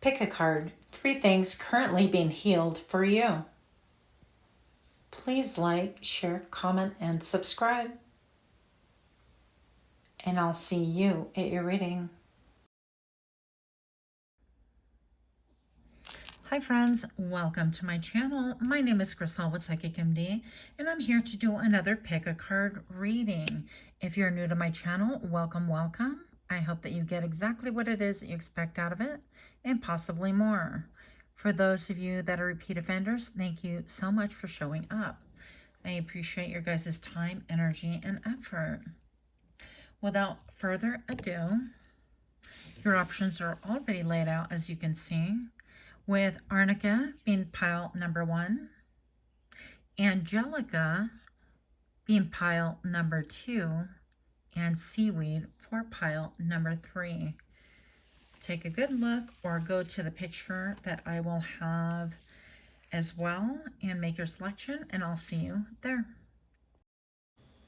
Pick a card. 3 things currently being healed for you. Please like, share, comment, and subscribe. And I'll see you at your reading. Hi friends, welcome to my channel. My name is Crystal with Psychic MD, and I'm here to do another pick a card reading. If you're new to my channel, welcome, welcome. I hope that you get exactly what it is that you expect out of it, and possibly more. For those of you that are repeat offenders, thank you so much for showing up. I appreciate your guys' time, energy, and effort. Without further ado, your options are already laid out, as you can see, with Arnica being pile number 1, Angelica being pile number 2, and Seaweed for pile number 3. Take a good look or go to the picture that I will have as well and make your selection, and I'll see you there.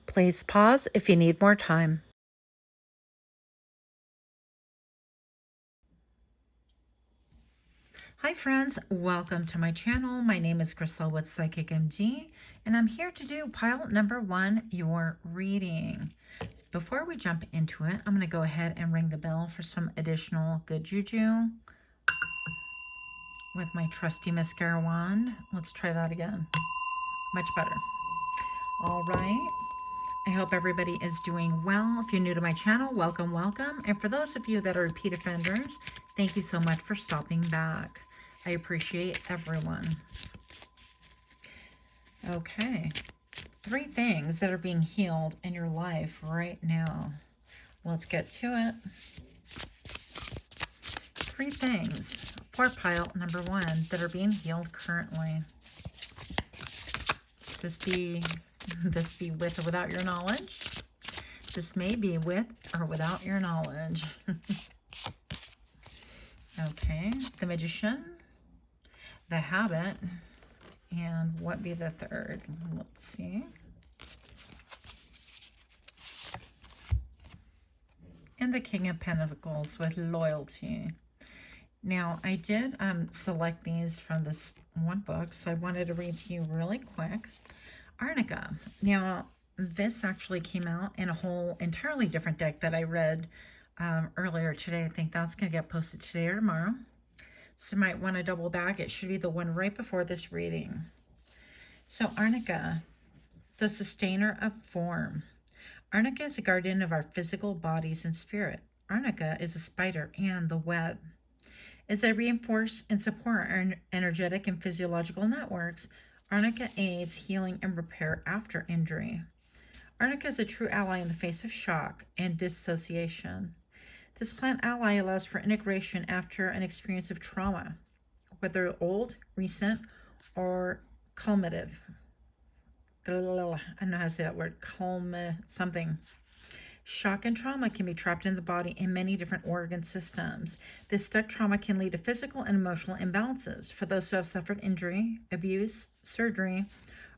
Please pause if you need more time. Hi friends, welcome to my channel. My name is Crystal with Psychic MD, and I'm here to do pile number 1, your reading. Before we jump into it, I'm going to go ahead and ring the bell for some additional good juju with my trusty mascara wand. Let's try that again. Much better. All right. I hope everybody is doing well. If you're new to my channel, welcome, welcome. And for those of you that are repeat offenders, thank you so much for stopping back. I appreciate everyone. Okay. 3 things that are being healed in your life right now. Let's get to it. 3 things for pile number 1 that are being healed currently. This be with or without your knowledge. This may be with or without your knowledge. Okay, the Magician, the Habit, and what be the 3rd? Let's see. And the King of Pentacles with Loyalty. Now, I did select these from this one book, so I wanted to read to you really quick. Arnica. Now, this actually came out in a whole entirely different deck that I read earlier today. I think that's going to get posted today or tomorrow. So you might want to double back. It should be the one right before this reading. So Arnica, the sustainer of form. Arnica is a guardian of our physical bodies and spirit. Arnica is a spider and the web. As I reinforce and support our energetic and physiological networks, Arnica aids healing and repair after injury. Arnica is a true ally in the face of shock and dissociation. This plant ally allows for integration after an experience of trauma, whether old, recent, or cumulative. I don't know how to say that word. Something. Shock and trauma can be trapped in the body in many different organ systems. This stuck trauma can lead to physical and emotional imbalances. For those who have suffered injury, abuse, surgery,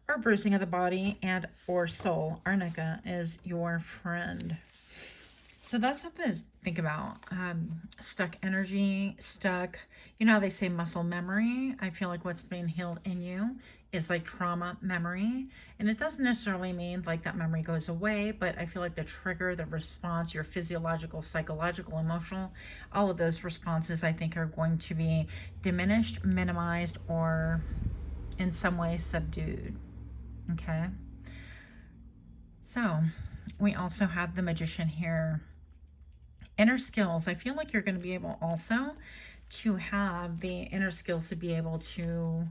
or bruising of the body and or soul, Arnica is your friend. So that's something to think about. Stuck energy, stuck, you know how they say muscle memory? I feel like what's being healed in you is like trauma memory. And it doesn't necessarily mean like that memory goes away, but I feel like the trigger, the response, your physiological, psychological, emotional, all of those responses I think are going to be diminished, minimized, or in some way subdued. Okay. So we also have the Magician here. Inner skills. I feel like you're going to be able also to have the inner skills to be able to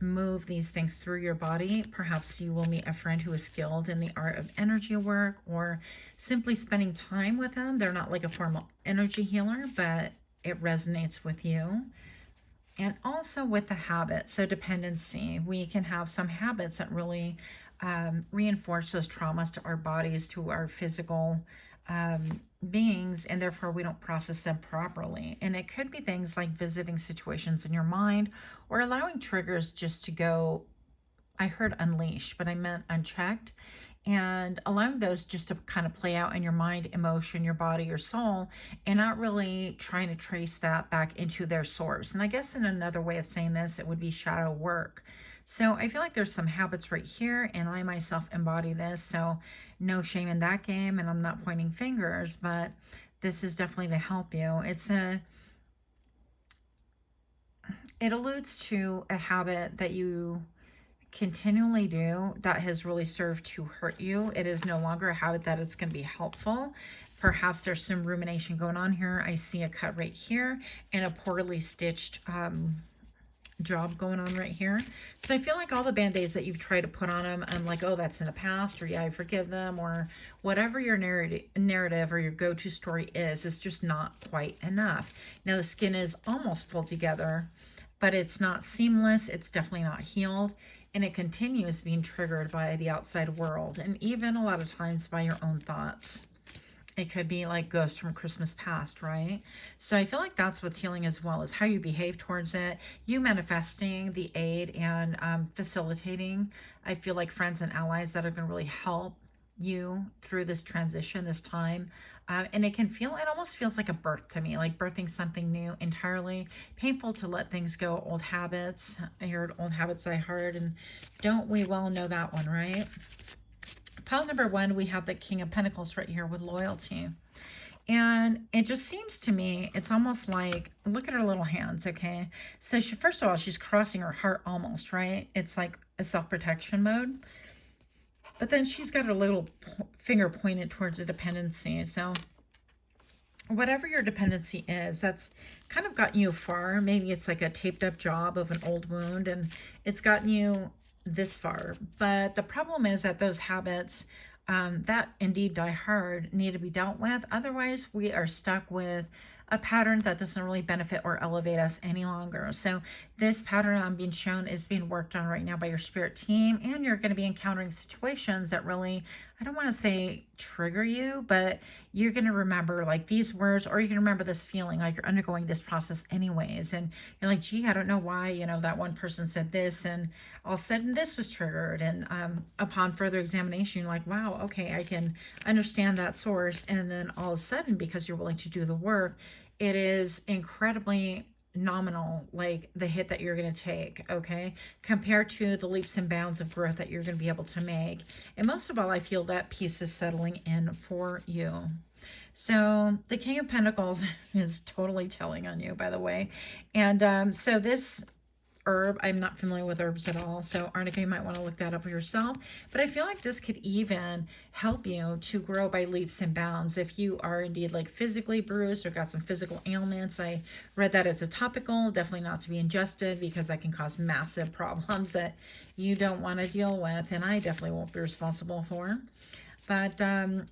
move these things through your body. Perhaps you will meet a friend who is skilled in the art of energy work, or simply spending time with them. They're not like a formal energy healer, but it resonates with you. And also with the habit, so dependency. We can have some habits that really reinforce those traumas to our bodies, to our physical beings, and therefore we don't process them properly. And it could be things like visiting situations in your mind, or allowing triggers just to go, I heard unleashed, but I meant unchecked, and allowing those just to kind of play out in your mind, emotion, your body, your soul, and not really trying to trace that back into their source. And I guess in another way of saying this, it would be shadow work. So I feel like there's some habits right here, and I myself embody this, so no shame in that game, and I'm not pointing fingers, but this is definitely to help you. It alludes to a habit that you continually do that has really served to hurt you. It is no longer a habit that is going to be helpful. Perhaps there's some rumination going on here. I see a cut right here and a poorly stitched job going on right here. So I feel like all the band-aids that you've tried to put on them, I'm like, oh, that's in the past, or yeah, I forgive them, or whatever your narrative or your go-to story is, it's just not quite enough. Now the skin is almost pulled together, but it's not seamless. It's definitely not healed. And it continues being triggered by the outside world, and even a lot of times by your own thoughts. It could be like ghosts from Christmas past, right? So I feel like that's what's healing as well, is how you behave towards it, you manifesting the aid and facilitating, I feel like, friends and allies that are going to really help you through this transition, this time. And it almost feels like a birth to me, like birthing something new entirely. Painful to let things go, old habits. I heard old habits die hard, and don't we well know that one, right? Pile number one, we have the King of Pentacles right here with loyalty. And it just seems to me, it's almost like, look at her little hands, okay? So first of all, she's crossing her heart almost, right? It's like a self-protection mode. But then she's got her little finger pointed towards a dependency. So whatever your dependency is, that's kind of gotten you far. Maybe it's like a taped up job of an old wound, and it's gotten you this far. But the problem is that those habits that indeed die hard need to be dealt with. Otherwise, we are stuck with a pattern that doesn't really benefit or elevate us any longer. So this pattern I'm being shown is being worked on right now by your spirit team, and you're going to be encountering situations that really, I don't want to say trigger you, but you're going to remember like these words, or you can remember this feeling like you're undergoing this process anyways. And you're like, gee, I don't know why, you know, that one person said this, and all of a sudden this was triggered. And upon further examination, you're like, wow, okay, I can understand that source. And then all of a sudden, because you're willing to do the work, it is incredibly nominal, like the hit that you're going to take, okay, compared to the leaps and bounds of growth that you're going to be able to make. And most of all, I feel that peace is settling in for you. So the King of Pentacles is totally telling on you, by the way. And so this herb, I'm not familiar with herbs at all, so Arnica, you might want to look that up for yourself. But I feel like this could even help you to grow by leaps and bounds if you are indeed like physically bruised or got some physical ailments. I read that it's a topical, definitely not to be ingested, because that can cause massive problems that you don't want to deal with, and I definitely won't be responsible for. But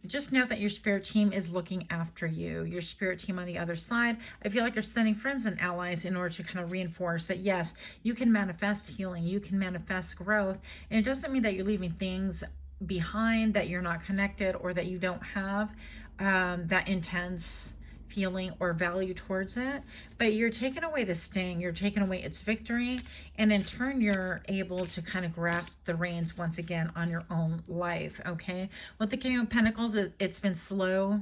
just know that your spirit team is looking after you. Your spirit team on the other side, I feel like you're sending friends and allies in order to kind of reinforce that, yes, you can manifest healing, you can manifest growth. And it doesn't mean that you're leaving things behind, that you're not connected, or that you don't have that intense feeling or value towards it, but you're taking away the sting, you're taking away its victory, and in turn you're able to kind of grasp the reins once again on your own life. Okay, with the King of Pentacles, it's been slow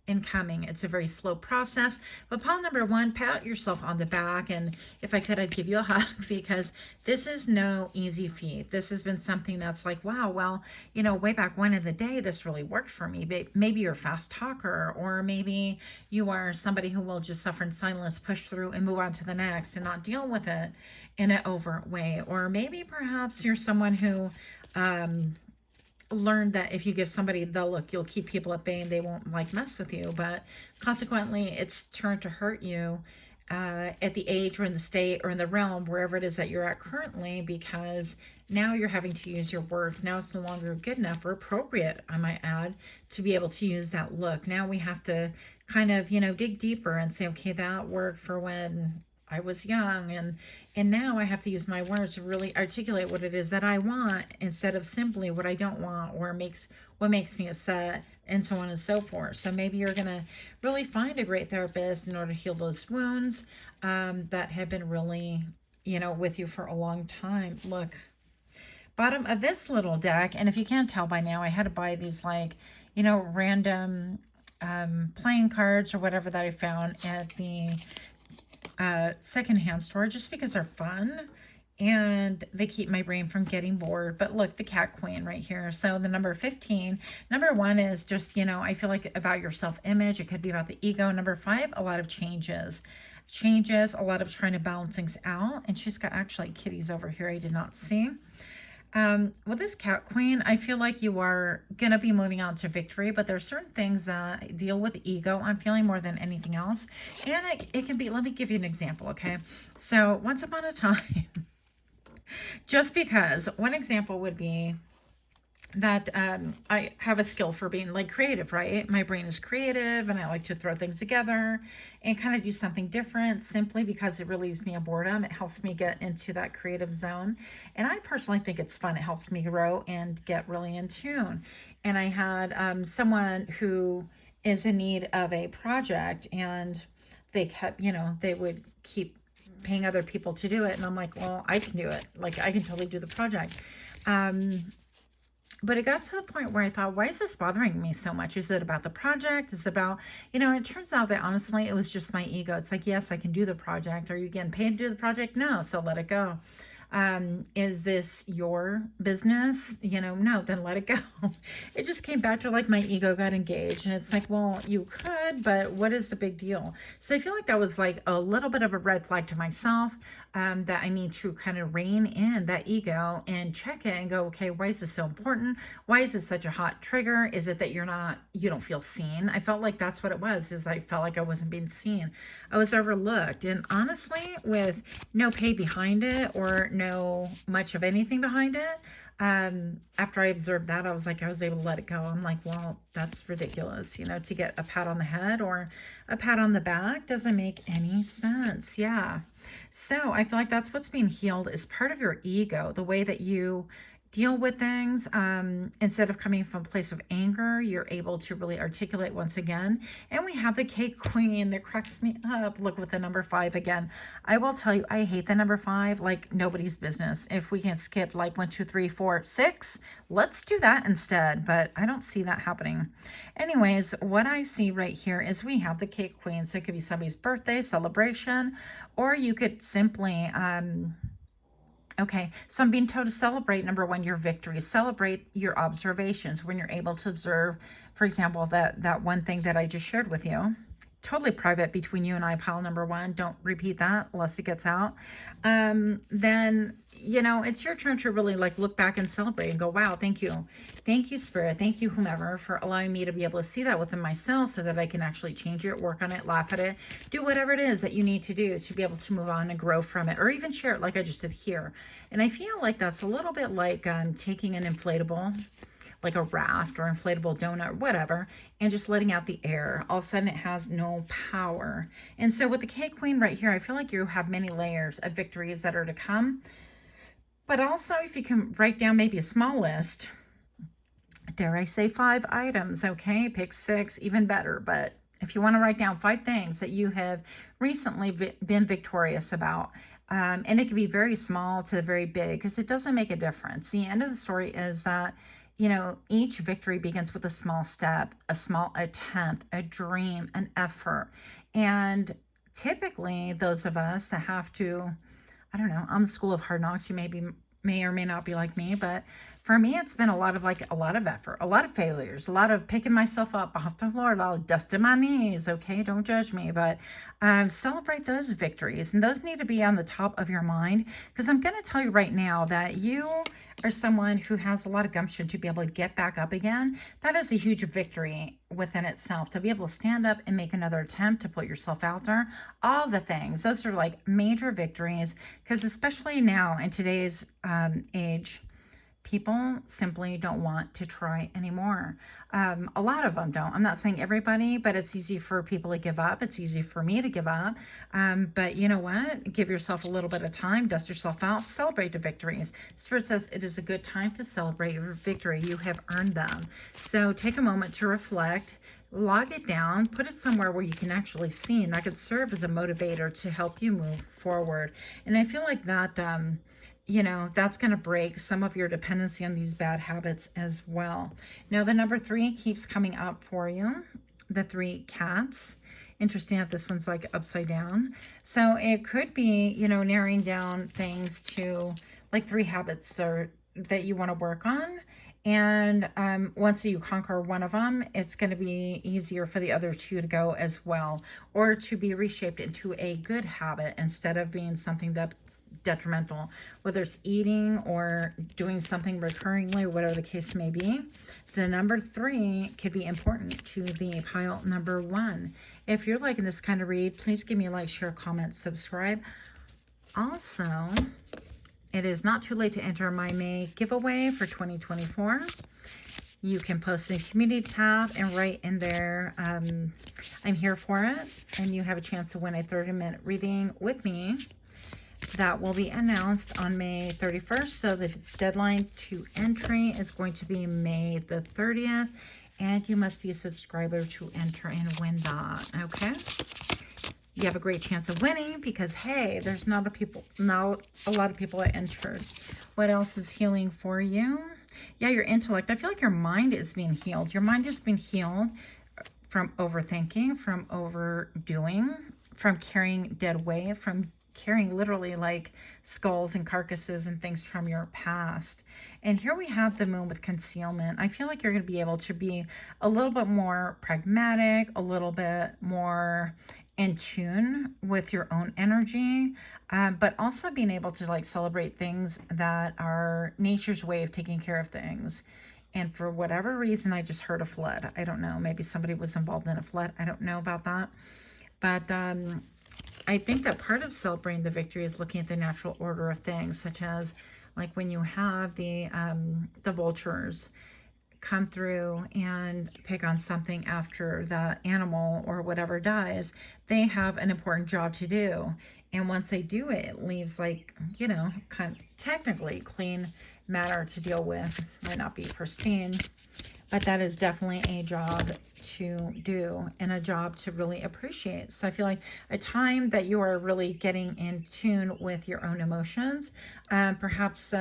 in coming. It's a very slow process. But pile number one, pat yourself on the back, and if I could, I'd give you a hug, because this is no easy feat. This has been something that's like, wow, well, you know, way back when in the day, this really worked for me. Maybe you're a fast talker, or maybe you are somebody who will just suffer in silence, push through, and move on to the next and not deal with it in an overt way. Or maybe perhaps you're someone who learned that if you give somebody the look, you'll keep people at bay and they won't like mess with you. But consequently, it's turned to hurt you at the age or in the state or in the realm, wherever it is that you're at currently, because now you're having to use your words. Now it's no longer good enough or appropriate, I might add, to be able to use that look. Now we have to kind of, you know, dig deeper and say, okay, that worked for when I was young, and now I have to use my words to really articulate what it is that I want, instead of simply what I don't want, or what makes me upset, and so on and so forth. So maybe you're gonna really find a great therapist in order to heal those wounds that have been really, you know, with you for a long time. Look, bottom of this little deck, and if you can't tell by now, I had to buy these like, you know, random playing cards or whatever that I found at the secondhand store just because they're fun and they keep my brain from getting bored. But look, the cat queen right here. So the number 15, number 1 is just, you know, I feel like about your self-image. It could be about the ego. Number 5, a lot of changes, a lot of trying to balance things out. And she's got actually kitties over here I did not see. With this cat queen, I feel like you are going to be moving on to victory, but there's certain things that deal with ego, I'm feeling, more than anything else. And it can be, let me give you an example, okay? So once upon a time, just because, one example would be that I have a skill for being like creative, right? My brain is creative and I like to throw things together and kind of do something different simply because it relieves me of boredom. It helps me get into that creative zone. And I personally think it's fun. It helps me grow and get really in tune. And I had someone who is in need of a project and they kept, you know, they would keep paying other people to do it. And I'm like, well, I can do it. Like I can totally do the project. But it got to the point where I thought, why is this bothering me so much? Is it about the project? Is it about, you know, it turns out that honestly, it was just my ego. It's like, yes, I can do the project. Are you getting paid to do the project? No. So let it go. Is this your business? You know, no, then let it go. It just came back to like my ego got engaged and it's like, well, you could, but what is the big deal? So I feel like that was like a little bit of a red flag to myself, that I need to kind of rein in that ego and check it and go, okay, why is this so important? Why is this such a hot trigger? Is it that you don't feel seen? I felt like that's what it was, is I felt like I wasn't being seen. I was overlooked. And honestly, with no pay behind it or no much of anything behind it, after I observed that, I was able to let it go. I'm like, well, that's ridiculous. You know, to get a pat on the head or a pat on the back doesn't make any sense. Yeah. So I feel like that's what's being healed, is part of your ego, the way that you deal with things. Instead of coming from a place of anger, you're able to really articulate once again. And we have the cake queen that cracks me up. Look, with the number 5 again. I will tell you, I hate the number 5 like nobody's business. If we can skip like 1, 2, 3, 4, 6, let's do that instead. But I don't see that happening. Anyways, what I see right here is we have the cake queen. So it could be somebody's birthday celebration, or you could simply, okay, so I'm being told to celebrate, number 1, your victories. Celebrate your observations when you're able to observe, for example, that one thing that I just shared with you. Totally private between you and I, pile number 1. Don't repeat that unless it gets out. Then, you know, it's your turn to really like look back and celebrate and go, wow, thank you. Thank you, Spirit. Thank you, whomever, for allowing me to be able to see that within myself so that I can actually change it, work on it, laugh at it, do whatever it is that you need to do to be able to move on and grow from it, or even share it like I just did here. And I feel like that's a little bit like taking an inflatable, like a raft or inflatable donut or whatever, and just letting out the air. All of a sudden it has no power. And so with the cake queen right here, I feel like you have many layers of victories that are to come. But also, if you can write down maybe a small list, dare I say 5 items, okay? Pick 6, even better. But if you want to write down 5 things that you have recently been victorious about, and it can be very small to very big, because it doesn't make a difference. The end of the story is that, you know, each victory begins with a small step, a small attempt, a dream, an effort. And typically those of us that have to, I don't know, on the school of hard knocks, you may or may not be like me, but for me, it's been a lot of effort, a lot of failures, a lot of picking myself up off the floor, a lot of dust in my knees. Okay, don't judge me, but celebrate those victories, and those need to be on the top of your mind, because I'm going to tell you right now that you are someone who has a lot of gumption to be able to get back up again. That is a huge victory within itself, to be able to stand up and make another attempt to put yourself out there. All the things, those are like major victories, because especially now in today's age, people simply don't want to try anymore. A lot of them don't. I'm not saying everybody, but it's easy for people to give up. It's easy for me to give up. But you know what? Give yourself a little bit of time, dust yourself off, celebrate the victories. Spirit says it is a good time to celebrate your victory. You have earned them. So take a moment to reflect, log it down, put it somewhere where you can actually see, and that could serve as a motivator to help you move forward. And I feel like that, you know, that's going to break some of your dependency on these bad habits as well. Now, the number 3 keeps coming up for you. The 3 cats. Interesting that this one's like upside down. So it could be, you know, narrowing down things to like 3 habits or that you want to work on. And once you conquer one of them, it's going to be easier for the other 2 to go as well, or to be reshaped into a good habit instead of being something that's detrimental, whether it's eating or doing something recurringly, whatever the case may be. The number 3 could be important to the pile number 1. If you're liking this kind of read, please give me a like, share, comment, subscribe. Also, it is not too late to enter my May giveaway for 2024. You can post in the community tab and write in there, I'm here for it. And you have a chance to win a 30-minute reading with me. That will be announced on May 31st. So the deadline to entry is going to be May the 30th. And you must be a subscriber to enter and win that. Okay? You have a great chance of winning because, hey, there's not a lot of people that entered. What else is healing for you? Yeah, your intellect. I feel like your mind is being healed. Your mind has been healed from overthinking, from overdoing, from carrying dead weight, from carrying literally like skulls and carcasses and things from your past. And here we have the moon with concealment. I feel like you're going to be able to be a little bit more pragmatic, a little bit more in tune with your own energy, but also being able to like celebrate things that are nature's way of taking care of things. And for whatever reason, I just heard a flood. I don't know. Maybe somebody was involved in a flood. I don't know about that. But I think that part of celebrating the victory is looking at the natural order of things, such as like when you have the vultures come through and pick on something after the animal or whatever dies, they have an important job to do. And once they do it, it leaves like, you know, kind of technically clean matter to deal with. Might not be pristine, but that is definitely a job to do and a job to really appreciate. So I feel like a time that you are really getting in tune with your own emotions, perhaps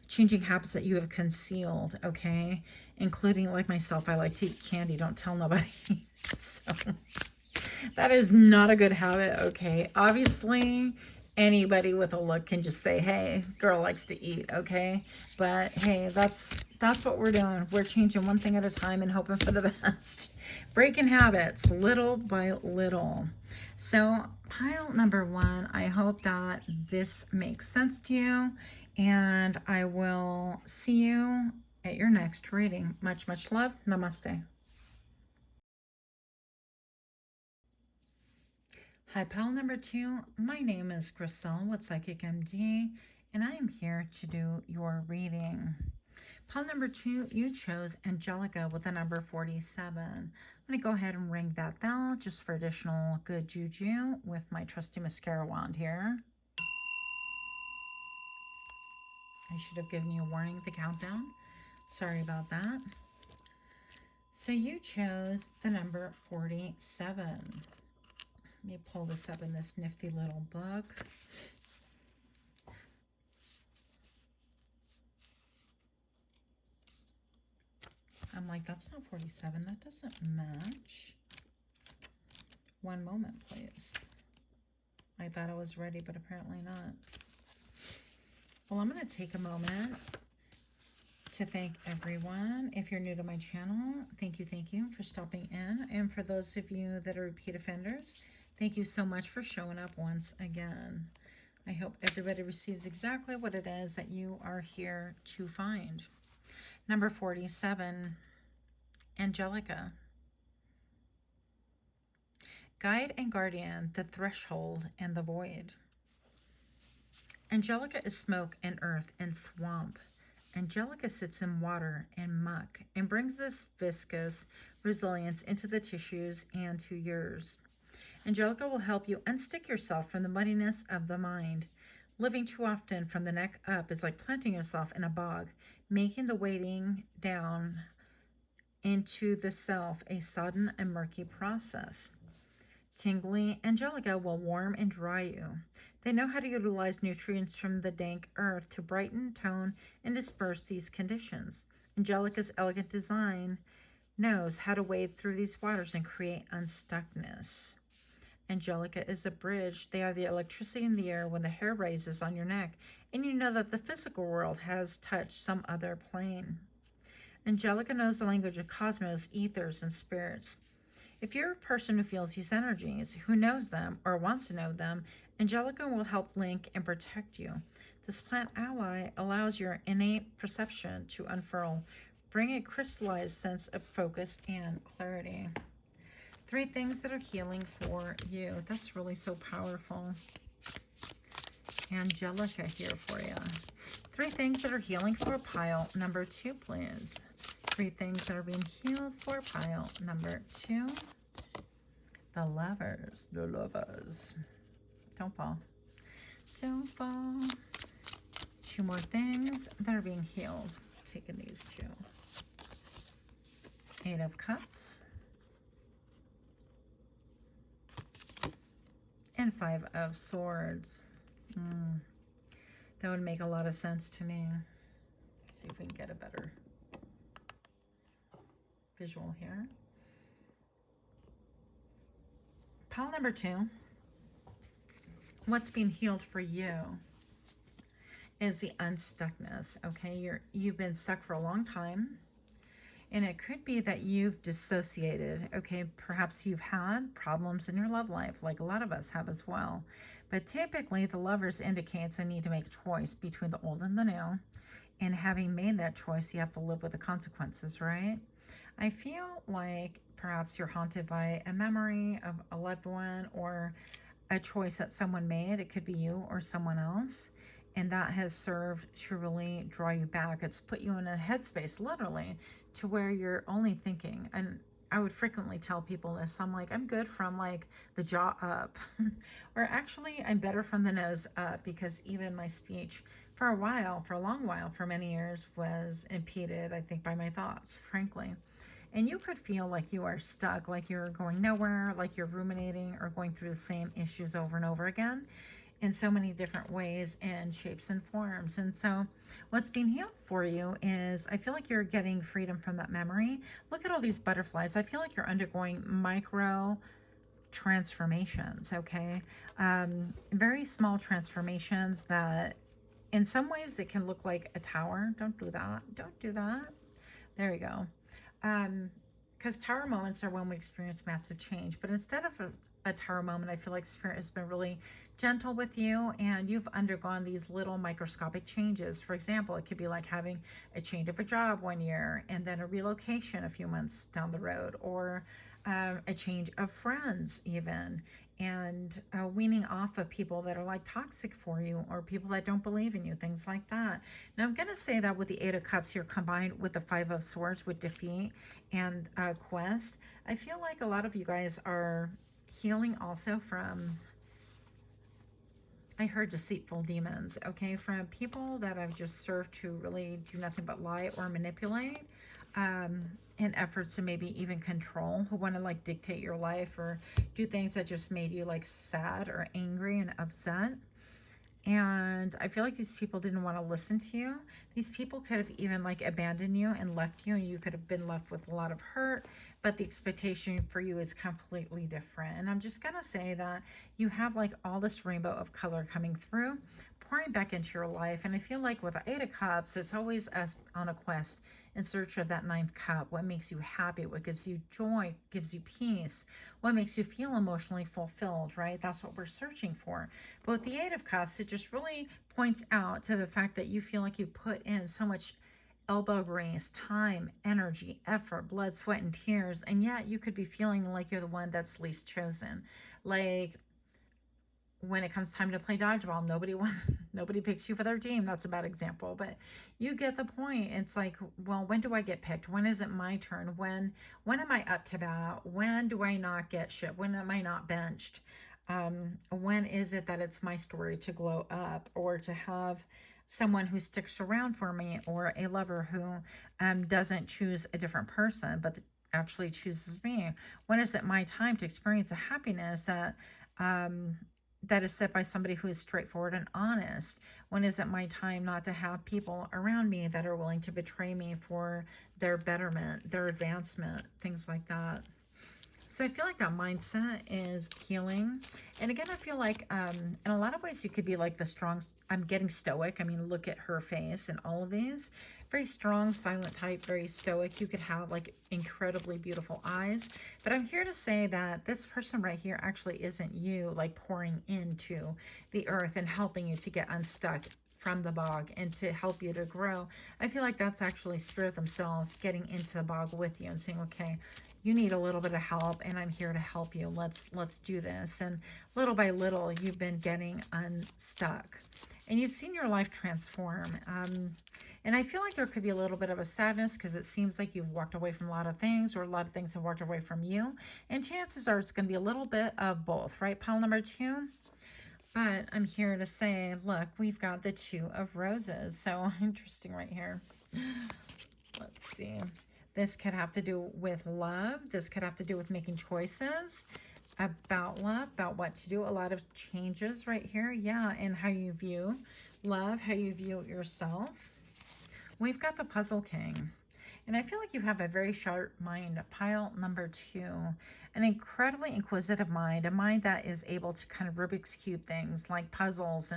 changing habits that you have concealed, okay? Including like myself, I like to eat candy, don't tell nobody. So that is not a good habit, okay? Obviously, anybody with a look can just say, hey, girl likes to eat, okay? But hey, that's what we're doing. We're changing one thing at a time and hoping for the best. Breaking habits little by little. So pile number 1, I hope that this makes sense to you, and I will see you at your next reading. Much, much love. Namaste. Hi, pile number 2. My name is Griselle with Psychic MD, and I am here to do your reading. Pile number 2, you chose Angelica with the number 47. I'm going to go ahead and ring that bell just for additional good juju with my trusty mascara wand here. I should have given you a warning at the countdown. Sorry about that. So you chose the number 47. Let me pull this up in this nifty little book. I'm like, that's not 47. That doesn't match. One moment, please. I thought I was ready, but apparently not. Well, I'm going to take a moment to thank everyone. If you're new to my channel, thank you for stopping in. And for those of you that are repeat offenders, thank you so much for showing up once again. I hope everybody receives exactly what it is that you are here to find. Number 47, Angelica. Guide and guardian, the threshold and the void. Angelica is smoke and earth and swamp. Angelica sits in water and muck and brings this viscous resilience into the tissues and to yours. Angelica will help you unstick yourself from the muddiness of the mind. Living too often from the neck up is like planting yourself in a bog, making the wading down into the self a sudden and murky process. Tingly Angelica will warm and dry you. They know how to utilize nutrients from the dank earth to brighten, tone, and disperse these conditions. Angelica's elegant design knows how to wade through these waters and create unstuckness. Angelica is a bridge. They are the electricity in the air when the hair raises on your neck, and you know that the physical world has touched some other plane. Angelica knows the language of cosmos, ethers, and spirits. If you're a person who feels these energies, who knows them or wants to know them, Angelica will help link and protect you. This plant ally allows your innate perception to unfurl, bring a crystallized sense of focus and clarity. 3 things that are healing for you. That's really so powerful. Angelica here for you. 3 things that are healing for pile number 2, please. 3 things that are being healed for pile number 2. The lovers. The lovers. Don't fall. Don't fall. 2 more things that are being healed. Taking these 2. 8 of Cups. And 5 of Swords. That would make a lot of sense to me. Let's see if we can get a better visual here. Pile number 2. What's being healed for you is the unstuckness. Okay, you've been stuck for a long time. And it could be that you've dissociated. Okay, perhaps you've had problems in your love life, like a lot of us have as well. But typically, the lovers indicates a need to make a choice between the old and the new. And having made that choice, you have to live with the consequences, right? I feel like perhaps you're haunted by a memory of a loved one or a choice that someone made. It could be you or someone else. And that has served to really draw you back. It's put you in a headspace, literally, to where you're only thinking. And I would frequently tell people this. I'm like, I'm good from like the jaw up. Or actually, I'm better from the nose up, because even my speech for a long while, for many years, was impeded, I think, by my thoughts, frankly. And you could feel like you are stuck, like you're going nowhere, like you're ruminating or going through the same issues over and over again, in so many different ways and shapes and forms. And so what's being healed for you is, I feel like you're getting freedom from that memory. Look at all these butterflies. I feel like you're undergoing micro transformations, okay? Very small transformations that in some ways it can look like a tower. Don't do that. Don't do that. There you go. Because tower moments are when we experience massive change. But instead of a tower moment, I feel like Spirit has been really gentle with you, and you've undergone these little microscopic changes. For example, it could be like having a change of a job 1 year and then a relocation a few months down the road, or a change of friends even, and weaning off of people that are like toxic for you, or people that don't believe in you, things like that. Now I'm going to say that with the 8 of Cups here combined with the 5 of Swords with defeat and quest, I feel like a lot of you guys are healing also from, I heard, deceitful demons, okay, from people that have just served to really do nothing but lie or manipulate, in efforts to maybe even control, who want to like dictate your life or do things that just made you like sad or angry and upset. And I feel like these people didn't want to listen to you. These people could have even like abandoned you and left you, and you could have been left with a lot of hurt, but the expectation for you is completely different. And I'm just going to say that you have like all this rainbow of color coming through, pouring back into your life. And I feel like with the 8 of Cups, it's always us on a quest in search of that 9th cup. What makes you happy? What gives you joy? Gives you peace? What makes you feel emotionally fulfilled, right? That's what we're searching for. But with the 8 of Cups, it just really points out to the fact that you feel like you put in so much elbow grease, time, energy, effort, blood, sweat, and tears, and yet you could be feeling like you're the one that's least chosen. Like, when it comes time to play dodgeball, nobody picks you for their team. That's a bad example, but you get the point. It's like, well, when do I get picked? When is it my turn? When am I up to bat? When do I not get shipped? When am I not benched? When is it that it's my story to glow up, or to have someone who sticks around for me, or a lover who doesn't choose a different person, but actually chooses me? When is it my time to experience a happiness that that is set by somebody who is straightforward and honest? When is it my time not to have people around me that are willing to betray me for their betterment, their advancement, things like that? So I feel like that mindset is healing. And again, I feel like in a lot of ways you could be like the strong, I'm getting stoic. I mean, look at her face and all of these. Very strong, silent type, very stoic. You could have like incredibly beautiful eyes. But I'm here to say that this person right here actually isn't you, like pouring into the earth and helping you to get unstuck from the bog and to help you to grow. I feel like that's actually spirit themselves getting into the bog with you and saying, okay, you need a little bit of help and I'm here to help you. Let's do this. And little by little, you've been getting unstuck and you've seen your life transform. And I feel like there could be a little bit of a sadness because it seems like you've walked away from a lot of things, or a lot of things have walked away from you. And chances are it's going to be a little bit of both, right? Pile number 2. But I'm here to say, look, we've got the 2 of roses. So interesting right here. Let's see. This could have to do with love. This could have to do with making choices about love, about what to do. A lot of changes right here. Yeah, and how you view love, how you view yourself. We've got the Puzzle King. And I feel like you have a very sharp mind, pile number 2, an incredibly inquisitive mind, a mind that is able to kind of Rubik's Cube things like puzzles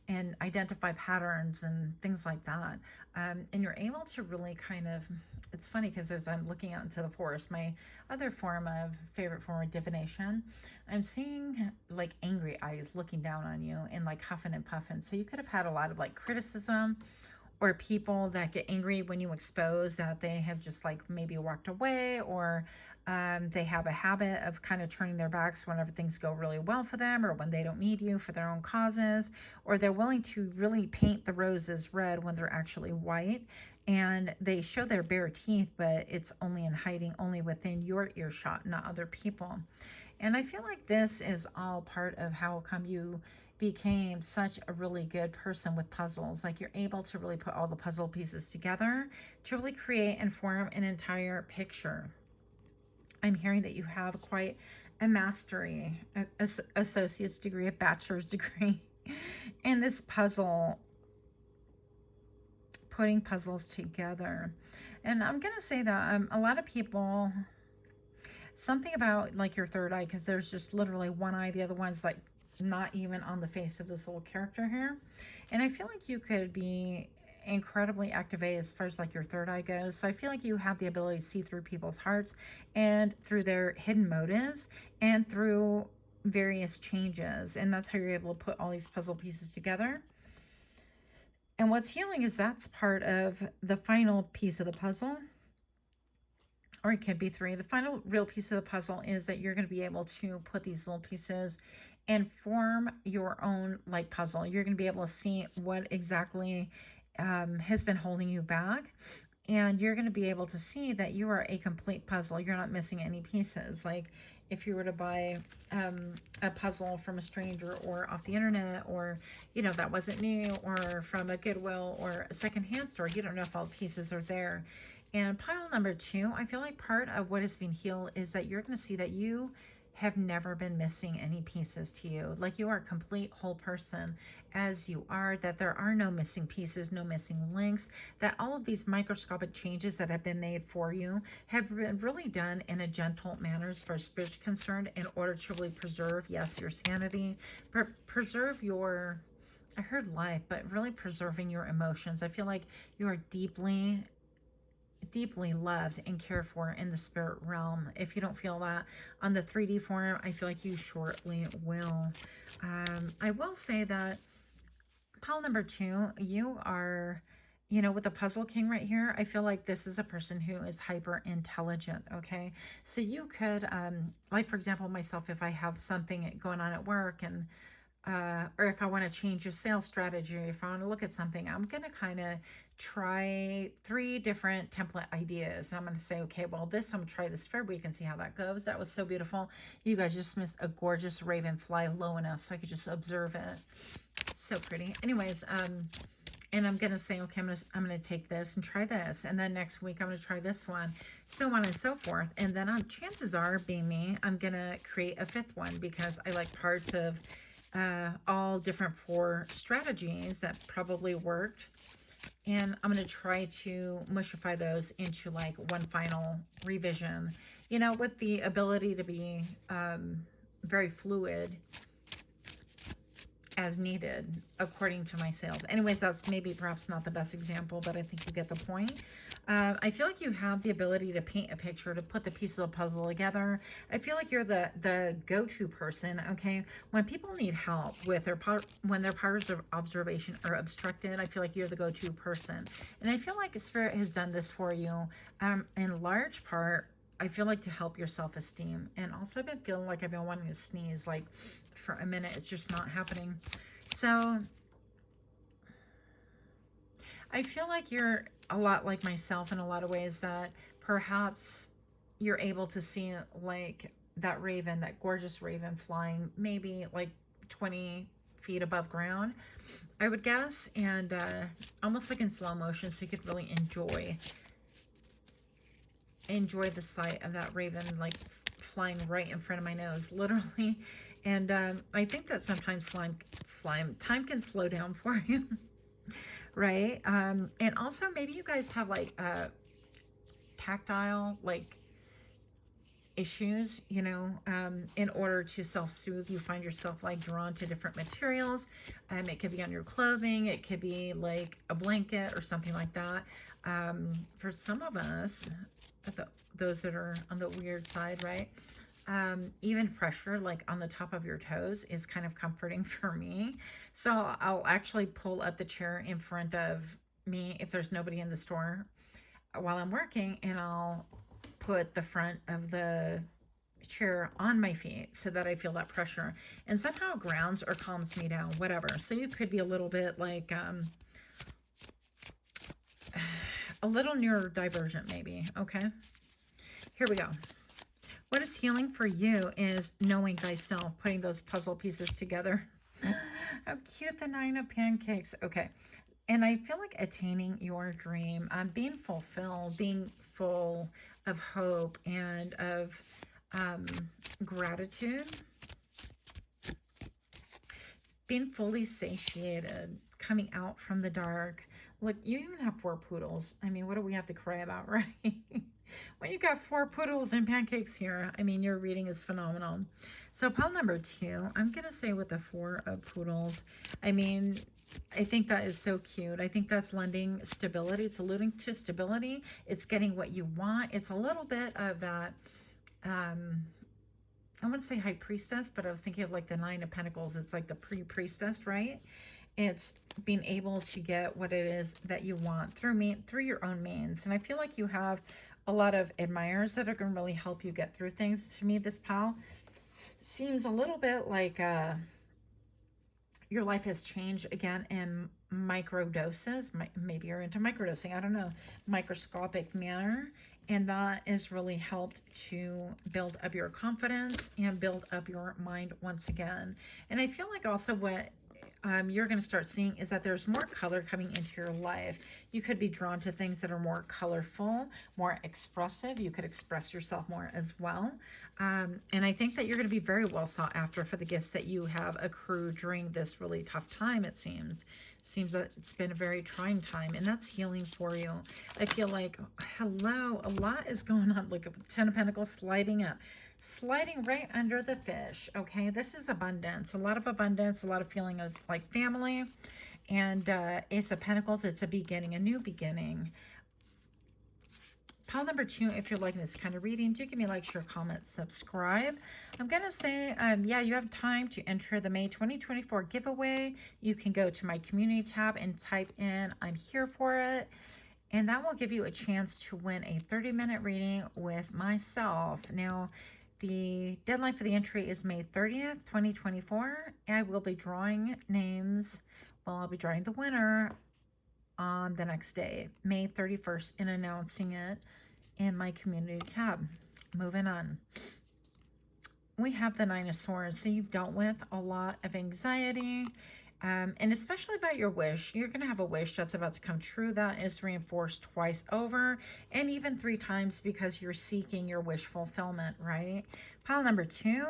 and identify patterns and things like that. And you're able to really kind of, it's funny because as I'm looking out into the forest, my other favorite form of divination, I'm seeing like angry eyes looking down on you and like huffing and puffing. So you could have had a lot of like criticism, or people that get angry when you expose that they have just like maybe walked away, or they have a habit of kind of turning their backs whenever things go really well for them, or when they don't need you for their own causes, or they're willing to really paint the roses red when they're actually white, and they show their bare teeth, but it's only in hiding, only within your earshot, not other people. And I feel like this is all part of how come you became such a really good person with puzzles. Like you're able to really put all the puzzle pieces together to really create and form an entire picture. I'm hearing that you have quite a mastery, associate's degree, a bachelor's degree in this puzzle, putting puzzles together. And I'm going to say that a lot of people, something about like your third eye, because there's just literally one eye, the other one's like not even on the face of this little character here. And I feel like you could be incredibly activated as far as like your third eye goes. So I feel like you have the ability to see through people's hearts and through their hidden motives and through various changes. And that's how you're able to put all these puzzle pieces together. And what's healing is that's part of the final piece of the puzzle. Or it could be 3. The final real piece of the puzzle is that you're going to be able to put these little pieces and form your own like puzzle. You're going to be able to see what exactly has been holding you back. And you're going to be able to see that you are a complete puzzle. You're not missing any pieces. Like if you were to buy a puzzle from a stranger or off the internet, or, you know, that wasn't new, or from a Goodwill or a secondhand store, you don't know if all the pieces are there. And pile number 2, I feel like part of what is being healed is that you're going to see that you have never been missing any pieces to you. Like you are a complete whole person as you are, that there are no missing pieces, no missing links, that all of these microscopic changes that have been made for you have been really done in a gentle manner as far as spiritually concerned, in order to really preserve, yes, your sanity, preserve your, I heard life, but really preserving your emotions. I feel like you are deeply loved and cared for in the spirit realm. If you don't feel that on the 3D form, I feel like you shortly will. I will say that pile number 2, you are, you know, with the Puzzle King right here, I feel like this is a person who is hyper intelligent. Okay, so you could like for example myself, if I have something going on at work, and or if I want to change a sales strategy, if I want to look at something, I'm going to kind of try 3 different template ideas. And I'm going to say, okay, well, this, I'm going to try this for a week and see how that goes. That was so beautiful. You guys just missed a gorgeous raven fly low enough so I could just observe it. So pretty. Anyways, and I'm going to say, okay, I'm going to take this and try this. And then next week, I'm going to try this one, so on and so forth. And then chances are, being me, I'm going to create a 5th one because I like parts of all different 4 strategies that probably worked. And I'm going to try to mushify those into like one final revision, you know, with the ability to be very fluid as needed according to my sales. Anyways, that's maybe perhaps not the best example, but I think you get the point. I feel like you have the ability to paint a picture, to put the pieces of the puzzle together. I feel like you're the go-to person, okay? When people need help with when their powers of observation are obstructed, I feel like you're the go-to person. And I feel like Spirit has done this for you in large part, I feel like, to help your self-esteem. And also I've been feeling like I've been wanting to sneeze like for a minute. It's just not happening. So I feel like you're a lot like myself in a lot of ways, that perhaps you're able to see like that raven, that gorgeous raven flying maybe like 20 feet above ground, I would guess, and almost like in slow motion, so you could really enjoy the sight of that raven like flying right in front of my nose, literally. And I think that sometimes time can slow down for you. Right? And also maybe you guys have like tactile like issues, you know, in order to self-soothe, you find yourself like drawn to different materials. It could be on your clothing, it could be like a blanket or something like that. For some of us, those that are on the weird side, right? Even pressure like on the top of your toes is kind of comforting for me. So I'll actually pull up the chair in front of me if there's nobody in the store while I'm working, and I'll put the front of the chair on my feet so that I feel that pressure, and somehow grounds or calms me down, whatever. So you could be a little bit like a little neurodivergent maybe. Okay, here we go. What is healing for you is knowing thyself, putting those puzzle pieces together. How cute, the 9 of Pancakes. Okay. And I feel like attaining your dream, being fulfilled, being full of hope and of gratitude, being fully satiated, coming out from the dark. Look, you even have 4 poodles. I mean, what do we have to cry about, right? When you got 4 poodles and pancakes here, I mean, your reading is phenomenal. So pile number 2, I'm going to say with the 4 of poodles, I mean, I think that is so cute. I think that's lending stability. It's alluding to stability. It's getting what you want. It's a little bit of that, I wouldn't say high priestess, but I was thinking of like the 9 of Pentacles. It's like the pre-priestess, right? It's being able to get what it is that you want through your own means. And I feel like you have a lot of admirers that are going to really help you get through things. To me, this pal seems a little bit like your life has changed again in micro doses. Maybe you're into microdosing, I don't know, microscopic manner. And that has really helped to build up your confidence and build up your mind once again. And I feel like also what you're going to start seeing is that there's more color coming into your life. You could be drawn to things that are more colorful, more expressive. You could express yourself more as well. And I think that you're going to be very well sought after for the gifts that you have accrued during this really tough time, it seems. Seems that it's been a very trying time, and that's healing for you. I feel like, hello, a lot is going on. Look at the 10 of Pentacles sliding up. Sliding right under the fish, okay? This is abundance, a lot of abundance, a lot of feeling of like family. And Ace of Pentacles, it's a beginning, a new beginning. Pile number 2, if you're liking this kind of reading, do give me a like, share, comment, subscribe. I'm going to say, yeah, you have time to enter the May 2024 giveaway. You can go to my community tab and type in, I'm here for it. And that will give you a chance to win a 30-minute reading with myself. Now, the deadline for the entry is May 30th, 2024. I will be drawing names. Well, I'll be drawing the winner on the next day, May 31st, and announcing it in my community tab. Moving on. We have the 9 of Swords. So you've dealt with a lot of anxiety, and especially about your wish. You're going to have a wish that's about to come true. That is reinforced twice over and even 3 times because you're seeking your wish fulfillment, right? Pile number 2,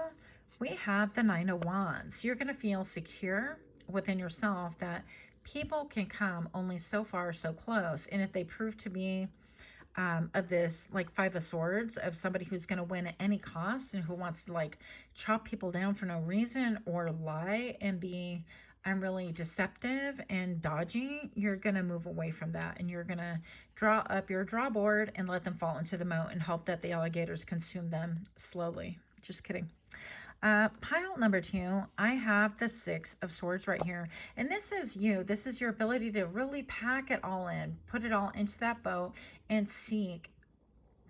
We have the Nine of Wands. You're going to feel secure within yourself that people can come only so far, so close. And if they prove to be of this like Five of Swords, of somebody who's going to win at any cost and who wants to like chop people down for no reason or lie and be really deceptive and dodgy, you're going to move away from that and you're going to draw up your draw board and let them fall into the moat and hope that the alligators consume them slowly. Just kidding. Pile number 2, I have the Six of Swords right here. And this is you. This is your ability to really pack it all in, put it all into that boat and seek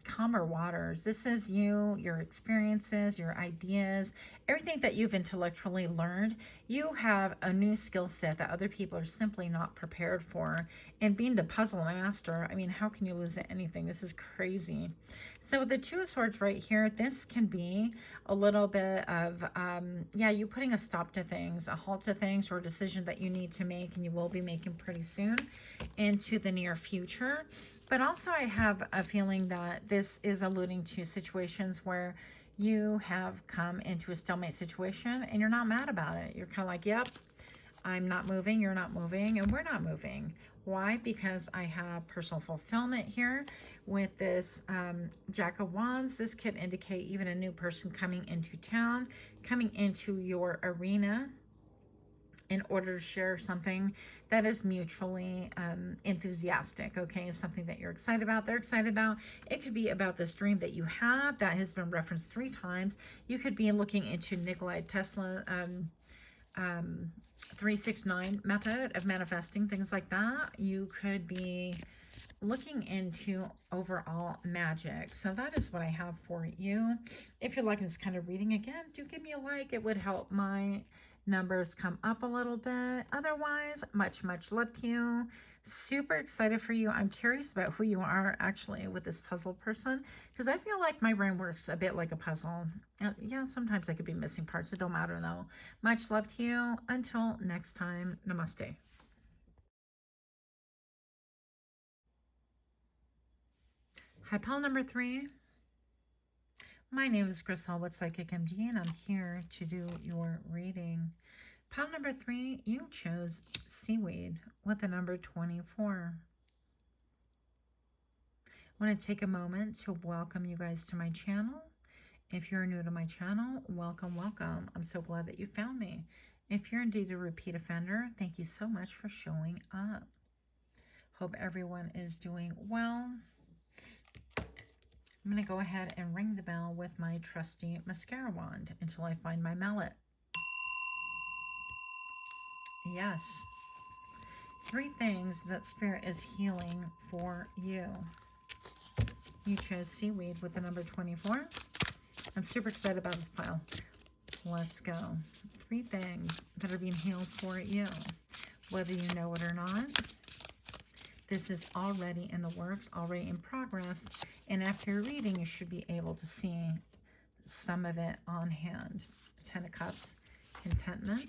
calmer waters. This is you, your experiences, your ideas, everything that you've intellectually learned. You have a new skill set that other people are simply not prepared for. And being the puzzle master, I mean, how can you lose at anything? This is crazy. So the Two of Swords right here, this can be a little bit of, yeah, you putting a stop to things, a halt to things, or a decision that you need to make and you will be making pretty soon into the near future. But also I have a feeling that this is alluding to situations where you have come into a stalemate situation and you're not mad about it. You're kind of like, yep, I'm not moving, you're not moving, and we're not moving. Why? Because I have personal fulfillment here with this Jack of Wands. This could indicate even a new person coming into town, coming into your arena in order to share something that is mutually enthusiastic, okay? Something that you're excited about, they're excited about. It could be about this dream that you have that has been referenced 3 times. You could be looking into Nikola Tesla 369 method of manifesting, things like that. You could be looking into overall magic. So that is what I have for you. If you're liking this kind of reading, again, do give me a like. It would help my numbers come up a little bit. Otherwise, much love to you. Super excited for you. I'm curious about who you are actually with this puzzle person, because I feel like my brain works a bit like a puzzle. Yeah, sometimes I could be missing parts. It don't matter though. Much love to you. Until next time, namaste. Hi, pile number 3. My name is Grisel with Psychic MD, and I'm here to do your reading. Pile number 3, you chose seaweed with the number 24. I want to take a moment to welcome you guys to my channel. If you're new to my channel, welcome, welcome. I'm so glad that you found me. If you're indeed a repeat offender, thank you so much for showing up. Hope everyone is doing well. I'm going to go ahead and ring the bell with my trusty mascara wand until I find my mallet. Yes. 3 things that Spirit is healing for you. You chose seaweed with the number 24. I'm super excited about this pile. Let's go. 3 things that are being healed for you. Whether you know it or not, this is already in the works, already in progress. And after your reading, you should be able to see some of it on hand. 10 of Cups, contentment.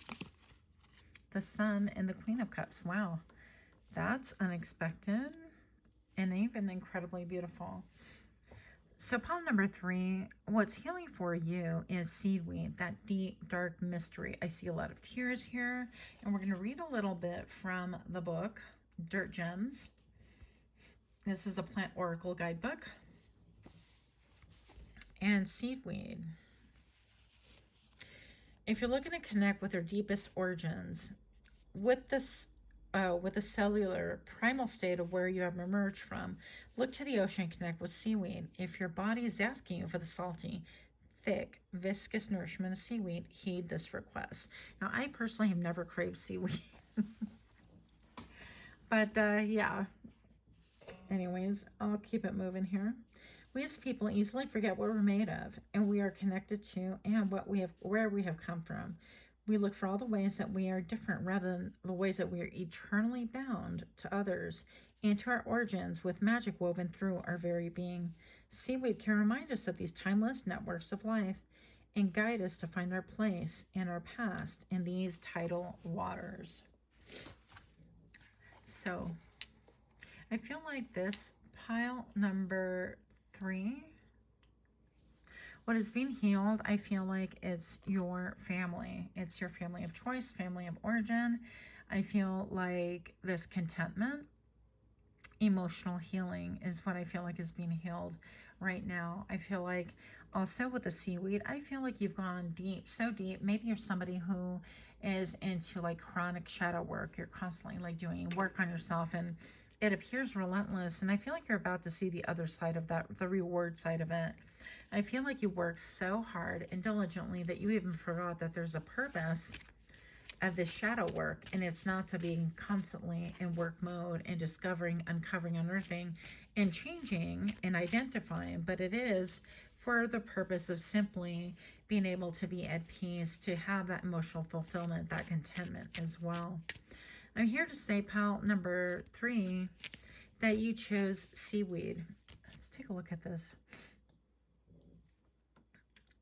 The Sun and the Queen of Cups. Wow, that's unexpected and even incredibly beautiful. So pile number 3, what's healing for you is seaweed, that deep, dark mystery. I see a lot of tears here, and we're going to read a little bit from the book, Dirt Gems. This is a plant oracle guidebook. And seaweed. If you're looking to connect with your deepest origins, with the cellular primal state of where you have emerged from, look to the ocean and connect with seaweed. If your body is asking you for the salty, thick, viscous nourishment of seaweed, heed this request. Now, I personally have never craved seaweed. But yeah. Anyways, I'll keep it moving here. We as people easily forget what we're made of, and we are connected to and where we have come from. We look for all the ways that we are different rather than the ways that we are eternally bound to others and to our origins with magic woven through our very being. Seaweed can remind us of these timeless networks of life and guide us to find our place and our past in these tidal waters. So I feel like this pile number 3 What is being healed, I feel like it's your family. It's your family of choice, family of origin. I feel like this contentment, emotional healing is what I feel like is being healed right now. I feel like also with the seaweed, I feel like you've gone deep, so deep. Maybe you're somebody who is into like chronic shadow work. You're constantly like doing work on yourself and it appears relentless. And I feel like you're about to see the other side of that, the reward side of it. I feel like you work so hard and diligently that you even forgot that there's a purpose of this shadow work, and it's not to being constantly in work mode and discovering, uncovering, unearthing, and changing and identifying, but it is for the purpose of simply being able to be at peace, to have that emotional fulfillment, that contentment as well. I'm here to say, pal number 3, that you chose seaweed. Let's take a look at this.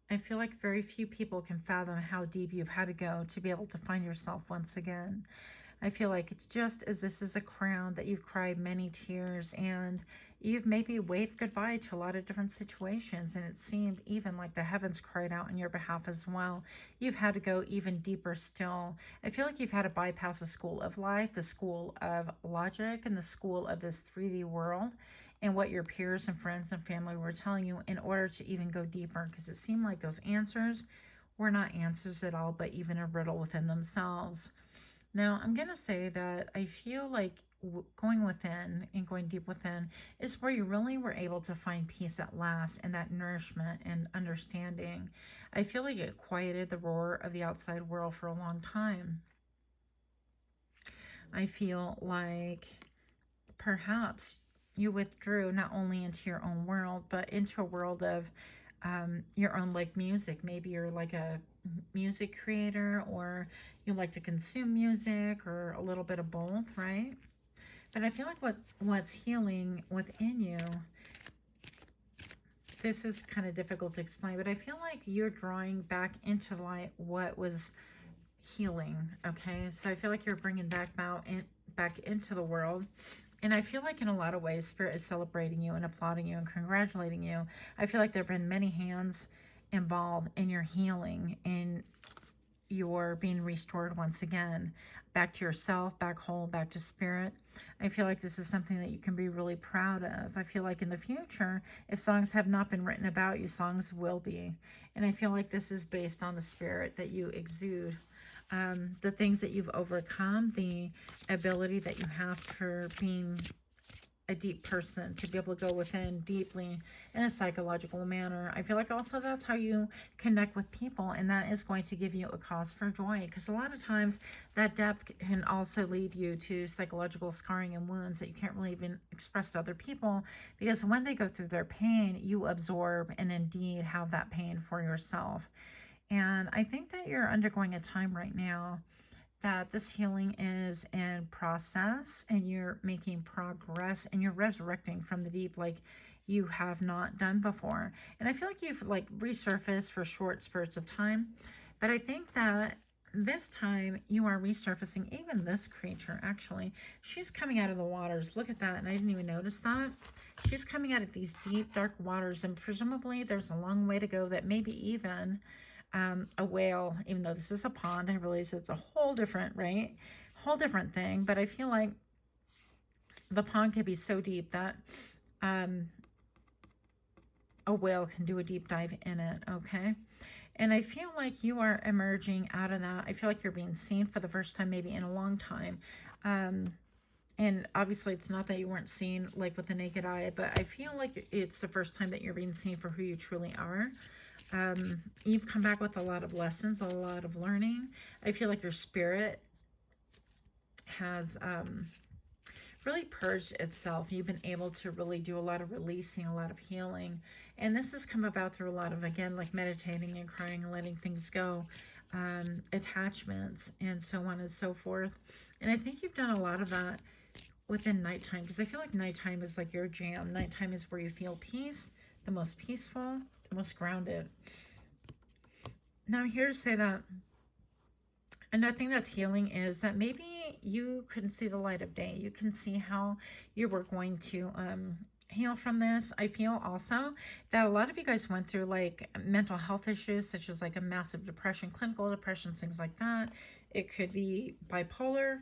I feel like very few people can fathom how deep you've had to go to be able to find yourself once again. I feel like it's just as this is a crown that you've cried many tears and you've maybe waved goodbye to a lot of different situations, and it seemed even like the heavens cried out on your behalf as well. You've had to go even deeper still. I feel like you've had to bypass the school of life, the school of logic, and the school of this 3D world, and what your peers and friends and family were telling you in order to even go deeper, because it seemed like those answers were not answers at all, but even a riddle within themselves. Now, I'm going to say that I feel like going within and going deep within is where you really were able to find peace at last, and that nourishment and understanding. I feel like it quieted the roar of the outside world for a long time. I feel like perhaps you withdrew not only into your own world, but into a world of your own, like music. Maybe you're like a music creator, or you like to consume music, or a little bit of both, right? But I feel like what's healing within you, this is kind of difficult to explain, but I feel like you're drawing back into light what was healing, okay? So I feel like you're bringing back into the world. And I feel like in a lot of ways, Spirit is celebrating you and applauding you and congratulating you. I feel like there have been many hands involved in your healing, and you're being restored once again, back to yourself, back whole, back to spirit. I feel like this is something that you can be really proud of. I feel like in the future, if songs have not been written about you, songs will be. And I feel like this is based on the spirit that you exude. The things that you've overcome, the ability that you have for being a deep person, to be able to go within deeply in a psychological manner. I feel like also that's how you connect with people, and that is going to give you a cause for joy, because a lot of times that depth can also lead you to psychological scarring and wounds that you can't really even express to other people, because when they go through their pain, you absorb and indeed have that pain for yourself. And I think that you're undergoing a time right now that this healing is in process, and you're making progress, and you're resurrecting from the deep like you have not done before. And I feel like you've like resurfaced for short spurts of time, but I think that this time you are resurfacing. Even this creature, actually, she's coming out of the waters. Look at that. And I didn't even notice that. She's coming out of these deep, dark waters, and presumably there's a long way to go, that maybe even a whale, even though this is a pond, I realize it's a whole different, right? Whole different thing. But I feel like the pond can be so deep that a whale can do a deep dive in it, okay? And I feel like you are emerging out of that. I feel like you're being seen for the first time, maybe in a long time. And obviously it's not that you weren't seen like with the naked eye, but I feel like it's the first time that you're being seen for who you truly are. You've come back with a lot of lessons, a lot of learning. I feel like your spirit has really purged itself. You've been able to really do a lot of releasing, a lot of healing. And this has come about through a lot of, again, like meditating and crying and letting things go, attachments and so on and so forth. And I think you've done a lot of that within nighttime, because I feel like nighttime is like your jam. Nighttime is where you feel peace, the most peaceful, the most grounded. Now I'm here to say that another thing that's healing is that maybe you couldn't see the light of day. You can see how you were going to heal from this. I feel also that a lot of you guys went through like mental health issues, such as like a massive depression, clinical depression, things like that. It could be bipolar.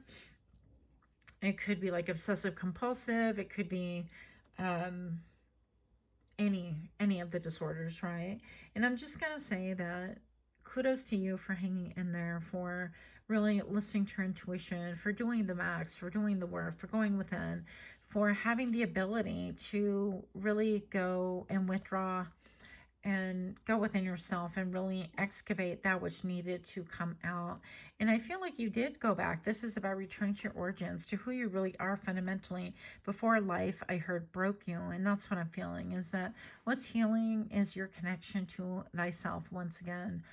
It could be like obsessive compulsive. It could be any of the disorders, right? And I'm just gonna say that kudos to you for hanging in there, for really listening to your intuition, for doing the max, for doing the work, for going within, for having the ability to really go and withdraw and go within yourself and really excavate that which needed to come out. And I feel like you did go back. This is about returning to your origins, to who you really are fundamentally. Before life, I heard, broke you. And that's what I'm feeling, is that what's healing is your connection to thyself once again.